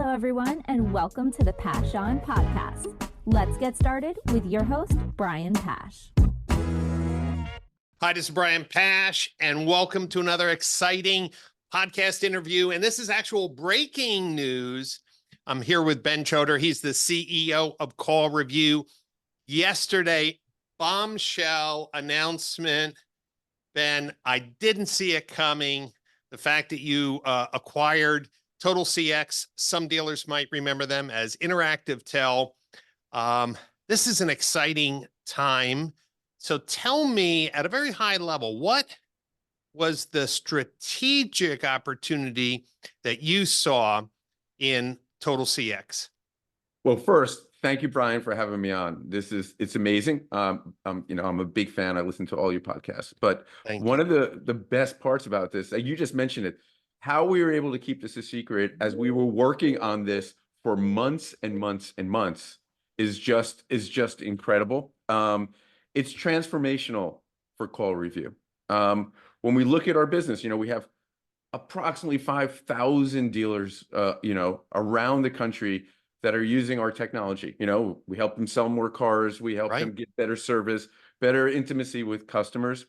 Hello, everyone, and welcome to the Pash On Podcast. Let's get started with your host, Brian Pash. Hi, this is Brian Pash, and welcome to another exciting podcast interview. And this is actual breaking news. I'm here with Ben Chodor. He's the CEO of CallRevu. Yesterday, bombshell announcement. Ben, I didn't see it coming. The fact that you acquired TotalCX, some dealers might remember them as Interactive Tel. This is an exciting time. So tell me at a very high level, what was the strategic opportunity that you saw in TotalCX? Well, first, thank you, Brian, for having me on. It's amazing. I'm a big fan. I listen to all your podcasts, but one of the best parts about this, you just mentioned it, how we were able to keep this a secret as we were working on this for months and months and months is just incredible. It's transformational for CallRevu. When we look at our business, we have approximately 5,000 dealers, around the country that are using our technology. We help them sell more cars. We help them get better service, better intimacy with customers.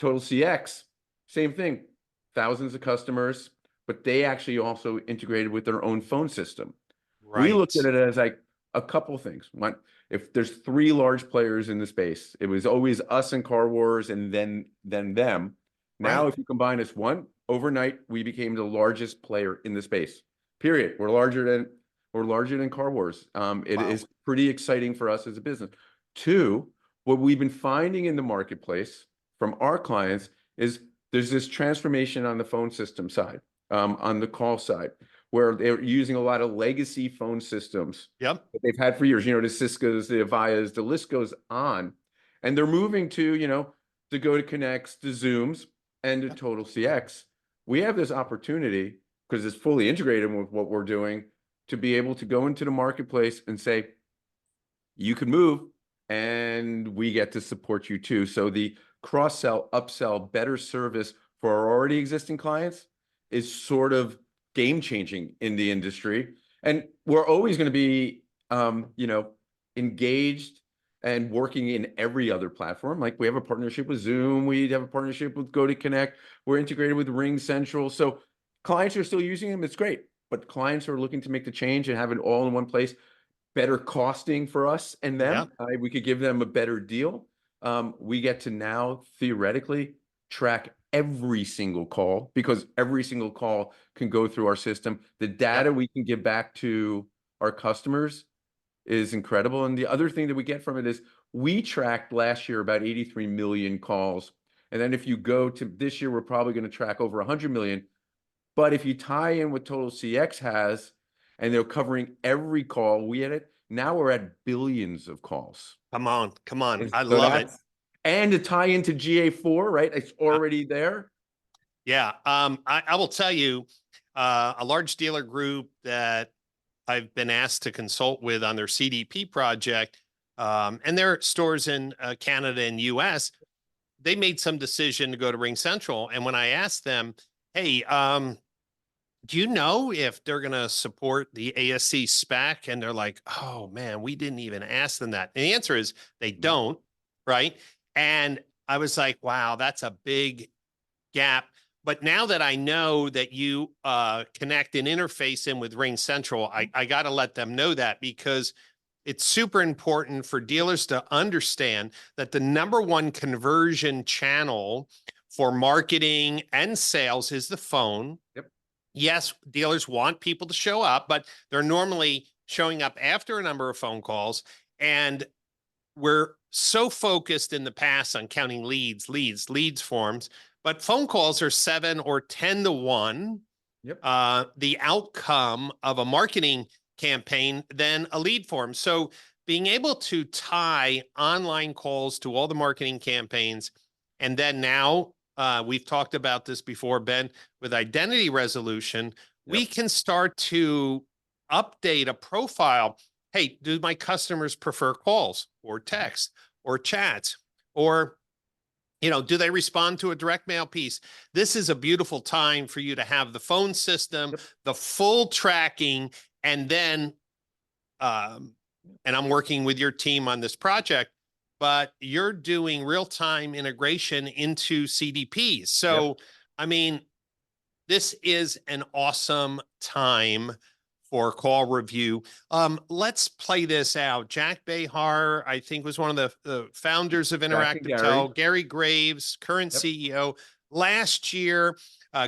TotalCX, same thing, thousands of customers, but they actually also integrated with their own phone system. We looked at it as like a couple things. One, if there's three large players in the space, it was always us and Car Wars and then them. Now, if you combine us, overnight, we became the largest player in the space. Period. We're larger than Car Wars. It is pretty exciting for us as a business. Two, what we've been finding in the marketplace from our clients is there's this transformation on the phone system side, on the call side, where they're using a lot of legacy phone systems that they've had for years. The Ciscos, the Avayas, the list goes on, and they're moving to the Go-to-Connects, the Zooms, and the TotalCX. We have this opportunity, because it's fully integrated with what we're doing, to be able to go into the marketplace and say, you can move and we get to support you too. So the cross-sell, upsell, better service for our already existing clients is sort of game-changing in the industry. And we're always going to be, engaged and working in every other platform. Like we have a partnership with Zoom, we have a partnership with Go-to-Connect, we're integrated with Ring Central. So clients are still using them, it's great. But clients are looking to make the change and have it all in one place, better costing for us and them. We could give them a better deal. We get to now theoretically track every single call, because every single call can go through our system. The data we can give back to our customers is incredible. And the other thing that we get from it is we tracked last year about 83 million calls. And then if you go to this year, we're probably going to track over 100 million. But if you tie in what TotalCX has, and they're covering every call, we had it. Now we're at billions of calls. Come on. I So love it. And to tie into GA4, right? It's already there. Yeah. I will tell you, a large dealer group that I've been asked to consult with on their CDP project, and their stores in Canada and US, they made some decision to go to Ring Central. And when I asked them, hey, do you know if they're going to support the ASC spec? And they're like, oh man, we didn't even ask them that. And the answer is they don't, right? And I was like, wow, that's a big gap. But now that I know that you connect and interface in with Ring Central, I got to let them know that, because it's super important for dealers to understand that the number one conversion channel for marketing and sales is the phone. Yes, dealers want people to show up, but they're normally showing up after a number of phone calls. And we're so focused in the past on counting leads forms, but phone calls are 7 or 10 to 1. The outcome of a marketing campaign than a lead form. So being able to tie online calls to all the marketing campaigns, and then now we've talked about this before, Ben, with identity resolution, we can start to update a profile. Hey, do my customers prefer calls or text or chats? Or do they respond to a direct mail piece? This is a beautiful time for you to have the phone system, the full tracking, and then, and I'm working with your team on this project, but you're doing real-time integration into CDPs. So, I mean, this is an awesome time for CallRevu. Let's play this out. Jack Behar, I think, was one of the founders of Interactive Tel. Gary Graves, current CEO. Last year,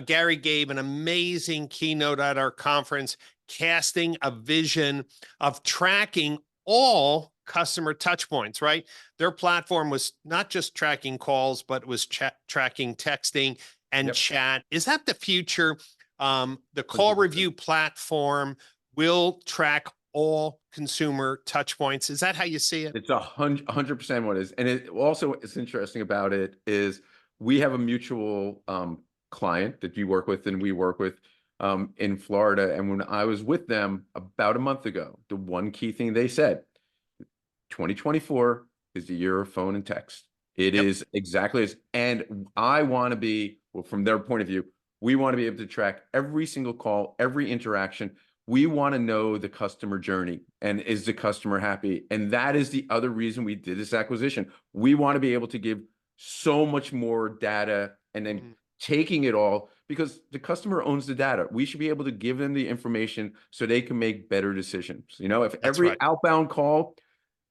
Gary gave an amazing keynote at our conference, casting a vision of tracking all customer touch points, right? Their platform was not just tracking calls, but was tracking texting and chat. Is that the future? The CallRevu platform will track all consumer touch points. Is that how you see it? It's 100% what it is. And it also, it's interesting about it is we have a mutual client that you work with and we work with in Florida. And when I was with them about a month ago, the one key thing they said, 2024 is the year of phone and text. It is exactly as, and I want to be, well, from their point of view, we want to be able to track every single call, every interaction. We want to know the customer journey and is the customer happy? And that is the other reason we did this acquisition. We want to be able to give so much more data and then taking it all because the customer owns the data. We should be able to give them the information so they can make better decisions. If every outbound call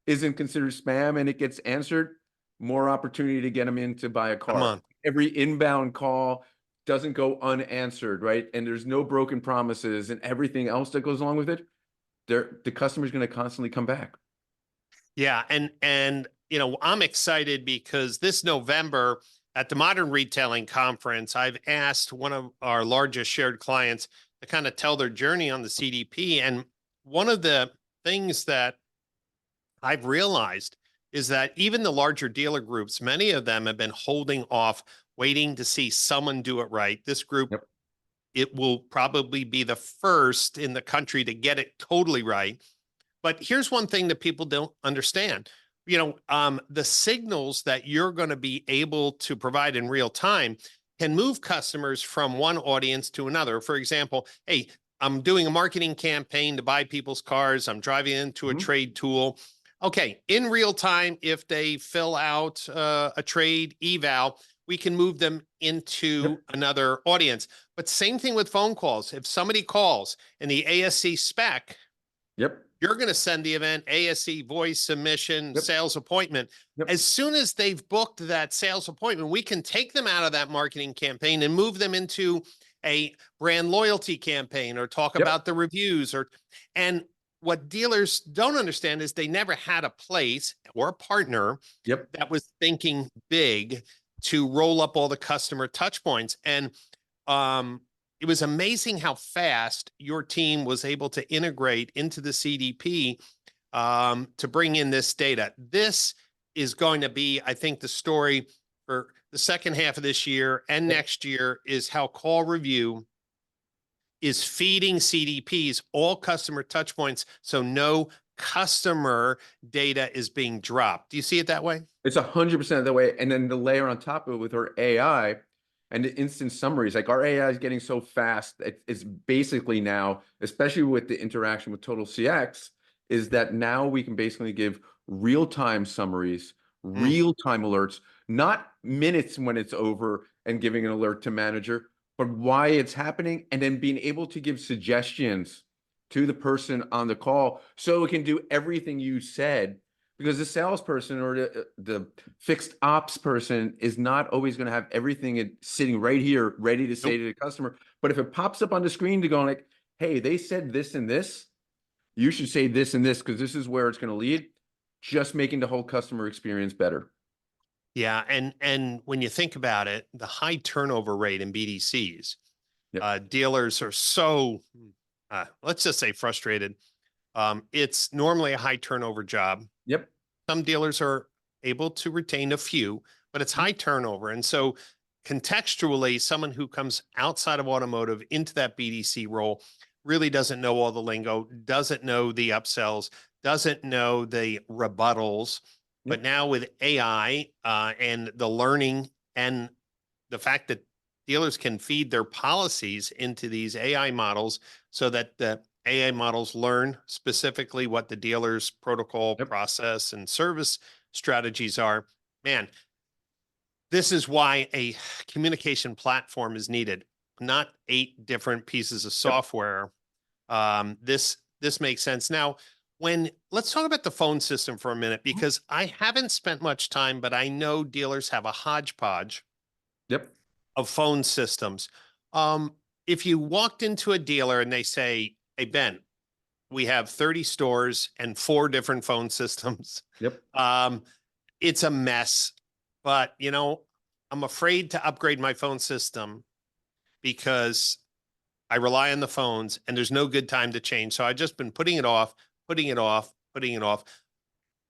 isn't considered spam and it gets answered, more opportunity to get them in to buy a car. Come on. Every inbound call doesn't go unanswered, right? And there's no broken promises and everything else that goes along with it. The customer's going to constantly come back. Yeah. And I'm excited because this November at the Modern Retailing Conference, I've asked one of our largest shared clients to kind of tell their journey on the CDP. And one of the things that I've realized is that even the larger dealer groups, many of them have been holding off, waiting to see someone do it right. This group, it will probably be the first in the country to get it totally right. But here's one thing that people don't understand. The signals that you're going to be able to provide in real time can move customers from one audience to another. For example, hey, I'm doing a marketing campaign to buy people's cars. I'm driving into a trade tool. Okay, in real time, if they fill out a trade eval, we can move them into another audience. But same thing with phone calls. If somebody calls in the ASC spec, you're going to send the event, ASC voice submission, sales appointment. As soon as they've booked that sales appointment, we can take them out of that marketing campaign and move them into a brand loyalty campaign or talk about the reviews. And what dealers don't understand is they never had a place or a partner that was thinking big to roll up all the customer touch points. And it was amazing how fast your team was able to integrate into the CDP to bring in this data. This is going to be, I think, the story for the second half of this year and next year is how CallRevu is feeding CDPs all customer touch points, so no customer data is being dropped. Do you see it that way? It's 100% that way. And then the layer on top of it with our AI and the instant summaries, like our AI is getting so fast. It's basically now, especially with the interaction with TotalCX, is that now we can basically give real-time summaries, real-time alerts, not minutes when it's over and giving an alert to manager, but why it's happening, and then being able to give suggestions to the person on the call so it can do everything you said, because the salesperson or the fixed ops person is not always going to have everything sitting right here ready to say to the customer. But if it pops up on the screen to go like, hey, they said this and this, you should say this and this because this is where it's going to lead, just making the whole customer experience better. Yeah, and when you think about it, the high turnover rate in BDCs, dealers are so, let's just say frustrated. It's normally a high turnover job. Some dealers are able to retain a few, but it's high turnover. And so contextually, someone who comes outside of automotive into that BDC role really doesn't know all the lingo, doesn't know the upsells, doesn't know the rebuttals. But now with AI and the learning and the fact that dealers can feed their policies into these AI models so that the AI models learn specifically what the dealer's protocol, process, and service strategies are. Man, this is why a communication platform is needed, not 8 different pieces of software. This makes sense. Now, let's talk about the phone system for a minute, because I haven't spent much time, but I know dealers have a hodgepodge of phone systems. If you walked into a dealer and they say, "Hey, Ben, we have 30 stores and 4 different phone systems." It's a mess, but I'm afraid to upgrade my phone system because I rely on the phones and there's no good time to change. So I've just been putting it off, putting it off, putting it off.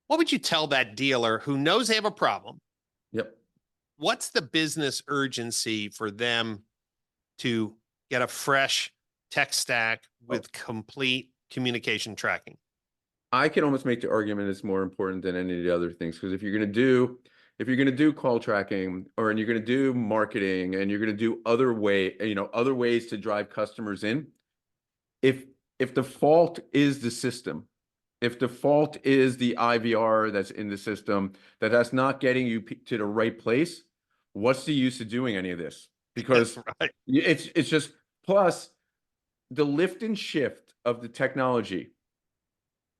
What would you tell that dealer who knows they have a problem? What's the business urgency for them to get a fresh tech stack with complete communication tracking? I can almost make the argument it's more important than any of the other things, because if you're going to do call tracking, and you're going to do marketing, and you're going to do other ways to drive customers in, if the fault is the system, if the fault is the IVR that's in the system, that's not getting you to the right place, what's the use of doing any of this? Because it's just, plus the lift and shift of the technology.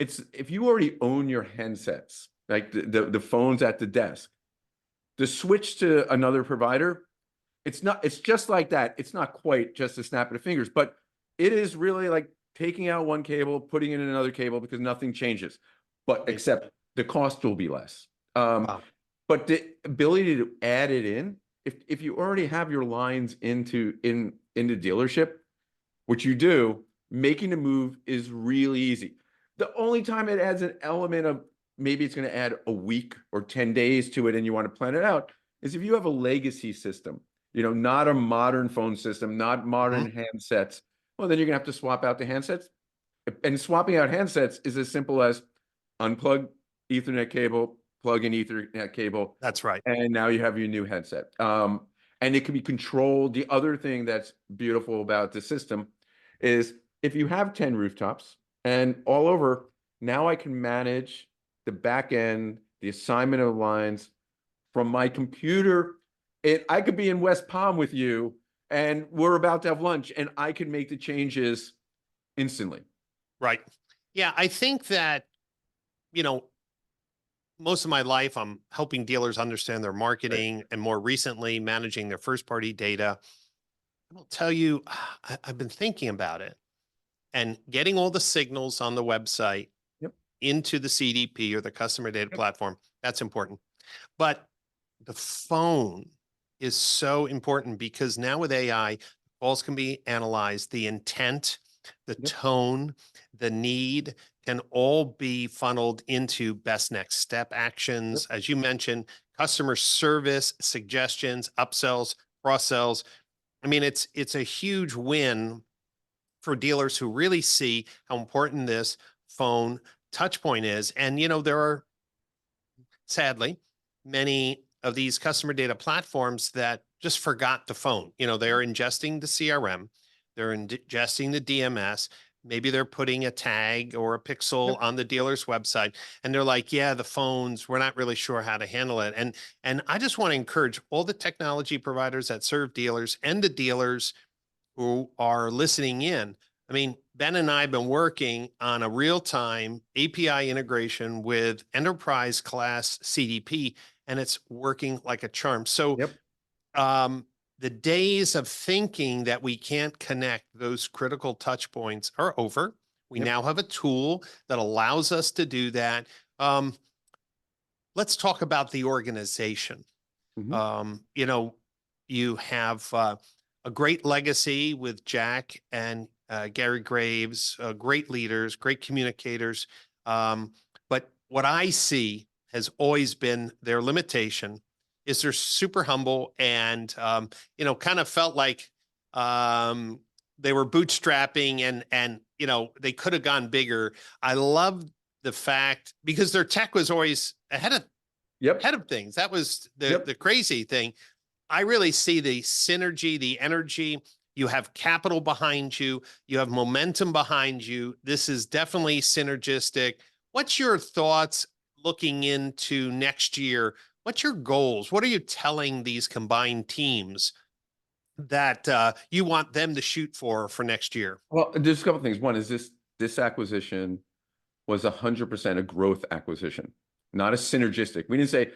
If you already own your handsets, like the phones at the desk, the switch to another provider, it's just like that. It's not quite just a snap of the fingers, but it is really like taking out one cable, putting in another cable, because nothing changes, but except the cost will be less. But the ability to add it in, if you already have your lines into the dealership, which you do, making the move is really easy. The only time it adds an element of maybe it's going to add a week or 10 days to it and you want to plan it out is if you have a legacy system, not a modern phone system, not modern handsets. Well, then you're going to have to swap out the handsets. And swapping out handsets is as simple as unplug Ethernet cable, plug in Ethernet cable. That's right. And now you have your new headset. And it can be controlled. The other thing that's beautiful about the system is if you have 10 rooftops and all over, now I can manage the back end, the assignment of lines from my computer. I could be in West Palm with you and we're about to have lunch and I can make the changes instantly. Right. Yeah. I think that, most of my life, I'm helping dealers understand their marketing and more recently managing their first party data. I'll tell you, I've been thinking about it and getting all the signals on the website into the CDP or the customer data platform. That's important. But the phone is so important because now with AI, calls can be analyzed, the intent, the tone, the need can all be funneled into best next step actions. As you mentioned, customer service, suggestions, upsells, cross sells. I mean, it's a huge win for dealers who really see how important this phone touch point is. And, there are, sadly, many of these customer data platforms that just forgot the phone. They're ingesting the CRM, they're ingesting the DMS. Maybe they're putting a tag or a pixel on the dealer's website and they're like, yeah, the phones, we're not really sure how to handle it. And I just want to encourage all the technology providers that serve dealers and the dealers who are listening in. I mean, Ben and I have been working on a real-time API integration with enterprise class CDP, and it's working like a charm. So the days of thinking that we can't connect those critical touch points are over. We now have a tool that allows us to do that. Let's talk about the organization. You have a great legacy with Jack and Gary Graves, great leaders, great communicators. But what I see has always been their limitation is they're super humble and, kind of felt like they were bootstrapping and they could have gone bigger. I love the fact because their tech was always ahead of ahead of things. That was the crazy thing. I really see the synergy, the energy. You have capital behind you. You have momentum behind you. This is definitely synergistic. What's your thoughts looking into next year? What's your goals? What are you telling these combined teams that you want them to shoot for next year? Well, there's a couple of things. One is this acquisition was 100% a growth acquisition, not a synergistic. We didn't say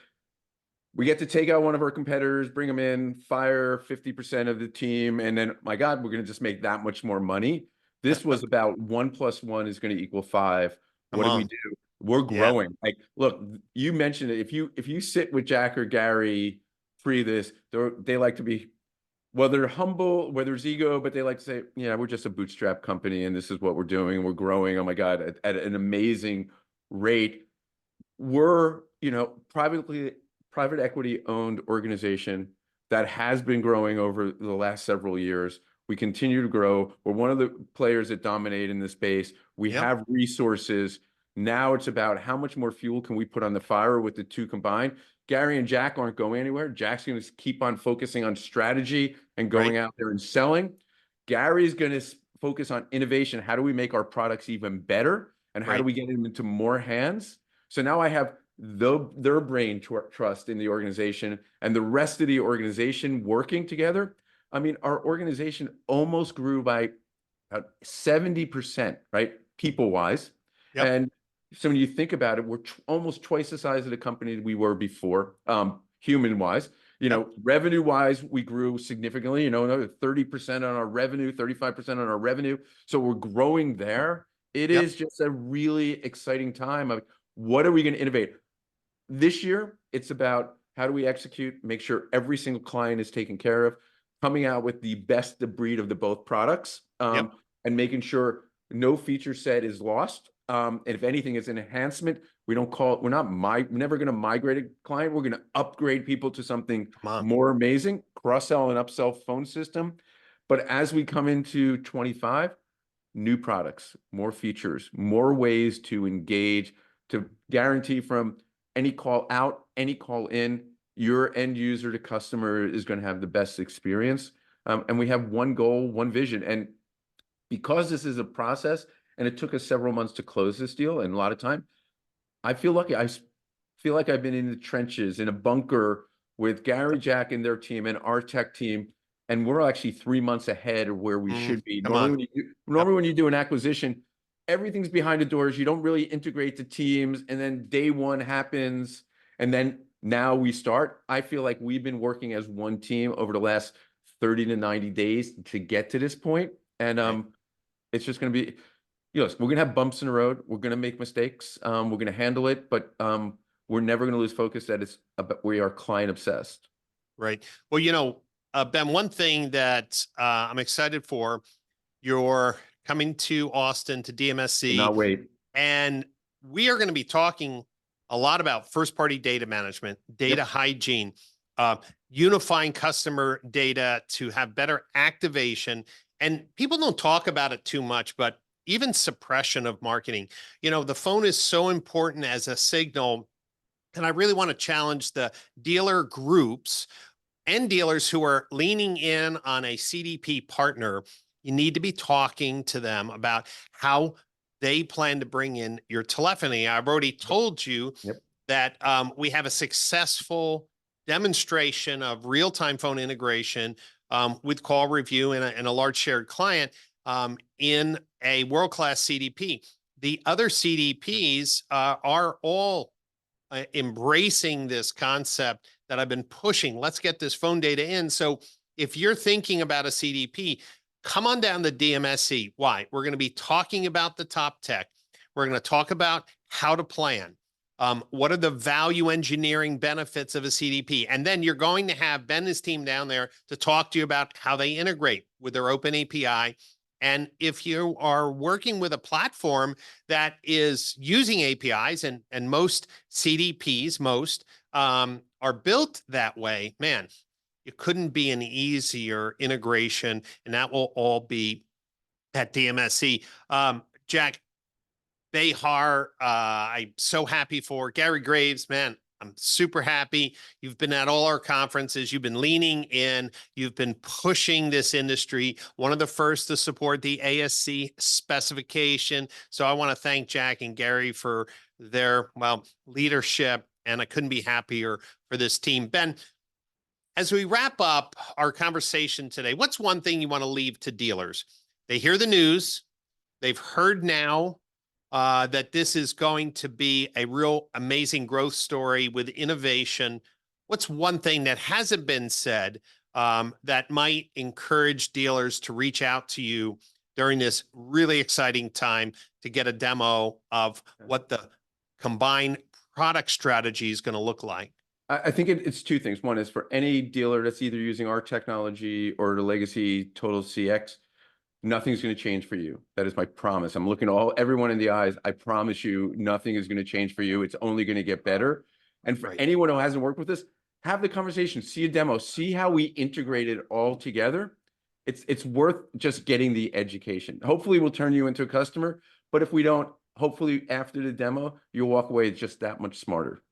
we get to take out one of our competitors, bring them in, fire 50% of the team, and then, my God, we're going to just make that much more money. This was about 1 + 1 is going to equal 5. What do we do? We're growing. Like, look, you mentioned it. If you sit with Jack or Gary pre this, they like to be, well, they're humble, where there's ego, but they like to say, yeah, we're just a bootstrap company and this is what we're doing. We're growing. Oh my God, at an amazing rate. We're, private equity owned organization that has been growing over the last several years. We continue to grow. We're one of the players that dominate in this space. We have resources. Now it's about how much more fuel can we put on the fire with the two combined. Gary and Jack aren't going anywhere. Jack's going to keep on focusing on strategy and going out there and selling. Gary's going to focus on innovation. How do we make our products even better? And how do we get them into more hands? So now I have their brain trust in the organization and the rest of the organization working together. I mean, our organization almost grew by about 70%, right? People-wise. And so when you think about it, we're almost twice the size of the company we were before, human-wise. Revenue-wise, we grew significantly, another 30% on our revenue, 35% on our revenue. So we're growing there. It is just a really exciting time of what are we going to innovate? This year, it's about how do we execute, make sure every single client is taken care of, coming out with the best of breed of the both products, and making sure no feature set is lost. And if anything is an enhancement, we're never going to migrate a client. We're going to upgrade people to something more amazing, cross-sell and upsell phone system. But as we come into 25, new products, more features, more ways to engage, to guarantee from any call out, any call in, your end user to customer is going to have the best experience. And we have one goal, one vision. And because this is a process, and it took us several months to close this deal and a lot of time, I feel lucky. I feel like I've been in the trenches, in a bunker with Gary, Jack, and their team and our tech team. And we're actually 3 months ahead of where we should be. Normally when you do an acquisition, everything's behind the doors. You don't really integrate the teams. And then day one happens. And then now we start. I feel like we've been working as one team over the last 30 to 90 days to get to this point. And it's just going to be, we're going to have bumps in the road. We're going to make mistakes. We're going to handle it. But we're never going to lose focus that we are client obsessed. Right. Well, Ben, one thing that I'm excited for, you're coming to Austin to DMSC. Cannot wait. And we are going to be talking a lot about first-party data management, data hygiene, unifying customer data to have better activation. And people don't talk about it too much, but even suppression of marketing. The phone is so important as a signal. And I really want to challenge the dealer groups and dealers who are leaning in on a CDP partner. You need to be talking to them about how they plan to bring in your telephony. I've already told you that we have a successful demonstration of real-time phone integration with CallRevu and a large shared client in a world-class CDP. The other CDPs are all embracing this concept that I've been pushing. Let's get this phone data in. So if you're thinking about a CDP, come on down to DMSC. Why? We're going to be talking about the top tech. We're going to talk about how to plan. What are the value engineering benefits of a CDP? And then you're going to have Ben and his team down there to talk to you about how they integrate with their open API. And if you are working with a platform that is using APIs, and most CDPs, are built that way, man, it couldn't be an easier integration, and that will all be at DMSC. Jack Behar, I'm so happy for Gary Graves, man. I'm super happy. You've been at all our conferences. You've been leaning in. You've been pushing this industry. One of the first to support the ASC specification. So I want to thank Jack and Gary for their, well, leadership. And I couldn't be happier for this team. Ben, as we wrap up our conversation today, what's one thing you want to leave to dealers? They hear the news. They've heard now that this is going to be a real amazing growth story with innovation. What's one thing that hasn't been said that might encourage dealers to reach out to you during this really exciting time to get a demo of what the combined product strategy is going to look like? I think it's two things. One is for any dealer that's either using our technology or the legacy TotalCX, nothing's going to change for you. That is my promise. I'm looking everyone in the eyes. I promise you, nothing is going to change for you. It's only going to get better. And for anyone who hasn't worked with this, have the conversation, see a demo, see how we integrate it all together. It's worth just getting the education. Hopefully we'll turn you into a customer, but if we don't, hopefully after the demo, you'll walk away just that much smarter.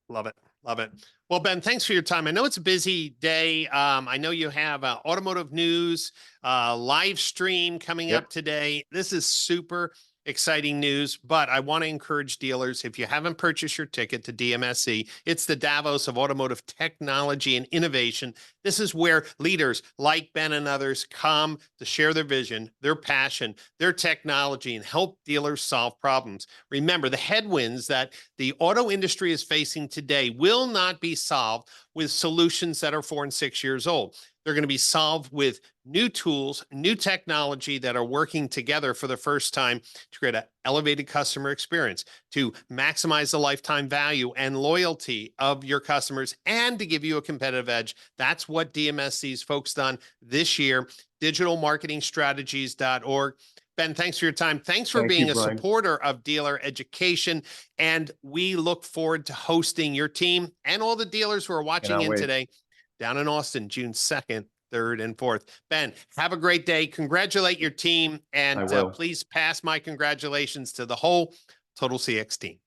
Love it. Love it. Well, Ben, thanks for your time. I know it's a busy day. I know you have automotive news, live stream coming up today. This is super exciting news, but I want to encourage dealers, if you haven't purchased your ticket to DMSC, it's the Davos of automotive technology and innovation. This is where leaders like Ben and others come to share their vision, their passion, their technology, and help dealers solve problems. Remember, the headwinds that the auto industry is facing today will not be solved with solutions that are 4 and 6 years old. They're going to be solved with new tools, new technology that are working together for the first time to create an elevated customer experience, to maximize the lifetime value and loyalty of your customers, and to give you a competitive edge. That's what DMSC is focused on this year. Digitalmarketingstrategies.org. Ben, thanks for your time. Thanks for being a supporter of dealer education. And we look forward to hosting your team and all the dealers who are watching in today down in Austin, June 2nd, 3rd, and 4th. Ben, have a great day. Congratulate your team. And please pass my congratulations to the whole TotalCX team.